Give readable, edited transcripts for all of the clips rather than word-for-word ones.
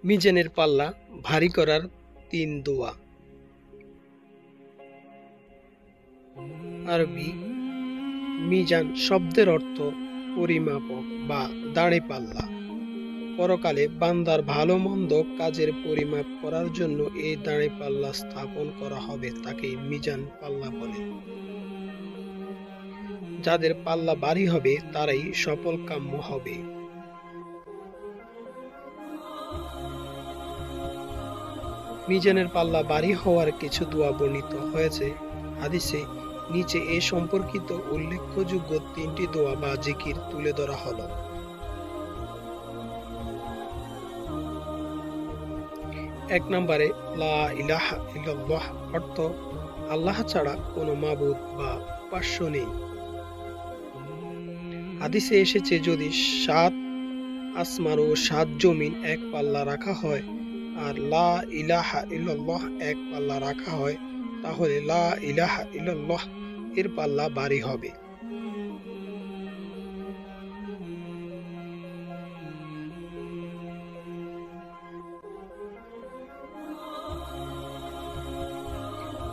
মিজানের পাল্লা ভারী করার ৩ দোয়া। আরবি মিজান শব্দের অর্থ পরিমাপক বা দাঁড়িপাল্লা। পরকালে বান্দার ভালো মন্দ কাজের পরিমাপ করার জন্য এই দাঁড়িপাল্লা স্থাপন করা হবে, তাকে মিজান পাল্লা বলে। যাদের পাল্লা ভারী হবে তারাই সফল কাম্য হবে। মিজানের পাল্লা ভারী হওয়ার কিছু দোয়া বর্ণিত হয়েছে হাদিসে। নিচে এ সম্পর্কিত উল্লেখযোগ্য ৩টি দোয়া বা জিকির তুলে ধরা হলো। ১ নম্বরে লা ইলাহা ইল্লাল্লাহ, অর্থ আল্লাহ ছাড়া কোনো মাবুদ বা উপাস্য নেই। হাদিসে এসেছে যদি ৭ আসমান ও ৭ জমিন এক পাল্লা রাখা হয় আর লা ইলাহা ইল্লাল্লাহ এক পাল্লা রাখা হয়, তাহলে লা ইলাহা ইল্লাল্লাহ এর পাল্লা ভারী হবে।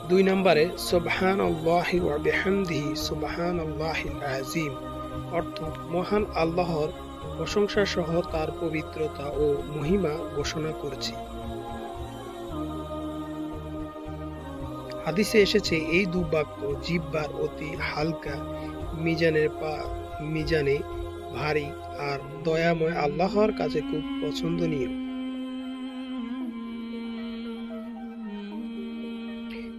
দুই নম্বরে সুবহানাল্লাহি ওয়া বিহামদিহি সুবহানাল্লাহিল আযীম, অর্থ মহান আল্লাহর প্রশংসা সহ তার পবিত্রতা ও মহিমা ঘোষণা করছি। হাদিসে এসেছে এই দুবাক্য জিহ্বার অতি হালকা, মিজানে ভারী আর দয়াময় আল্লাহর কাছে খুব পছন্দনীয়।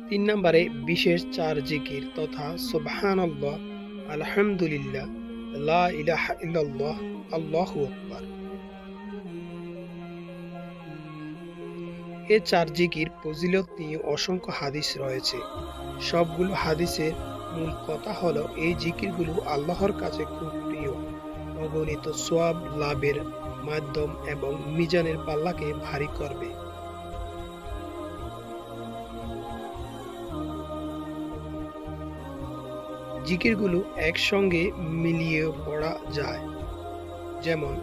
৩ নম্বরে বিশেষ ৪ জিকির তথা সুবহানাল্লাহ, আলহামদুলিল্লাহ, লা ইলাহা ইল্লাল্লাহ, আল্লাহু আকবার। এ ৪ জিকির ফজিলত নিয়ে অসংখ্য হাদিস রয়েছে। সবগুলো হাদিসের মূল কথা হলো এই জিকিরগুলো আল্লাহর কাছে খুব প্রিয়, অগণিত সওয়াব লাভের মাধ্যম এবং মিজানের পাল্লাকে ভারী করবে। জিকিরগুলো একসঙ্গে মিলিয়ে পড়া যায়, যেমন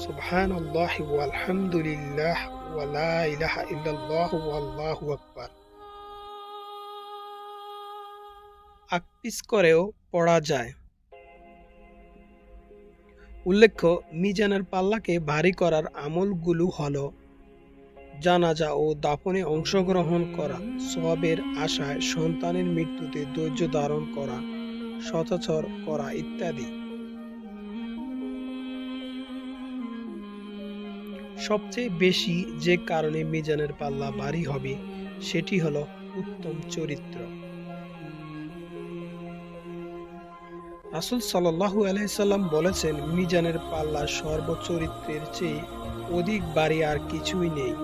সুবহানাল্লাহি ওয়াল হামদুলিল্লাহ ওয়া লা ইলাহা ইল্লাল্লাহ ওয়াল্লাহু আকবার। আকপিস করেও পড়া যায়। উল্লেখ্য, মিজানের পাল্লাকে ভারী করার আমলগুলো হলো জানাজা ও দাফনে অংশগ্রহণ করা, সওয়াবের আশায় সন্তানের মৃত্যুতে ধৈর্য ধারণ করা, সদাচর করা ইত্যাদি। সবচেয়ে বেশি যে কারণে মিজানের পাল্লা ভারী হবে সেটি হলো উত্তম চরিত্র। রাসূল সাল্লাল্লাহু আলাইহি সাল্লাম বলেছেন, মিজানের পাল্লা সর্বচরিত্রের চেয়ে অধিক ভারী আর কিছুই নেই।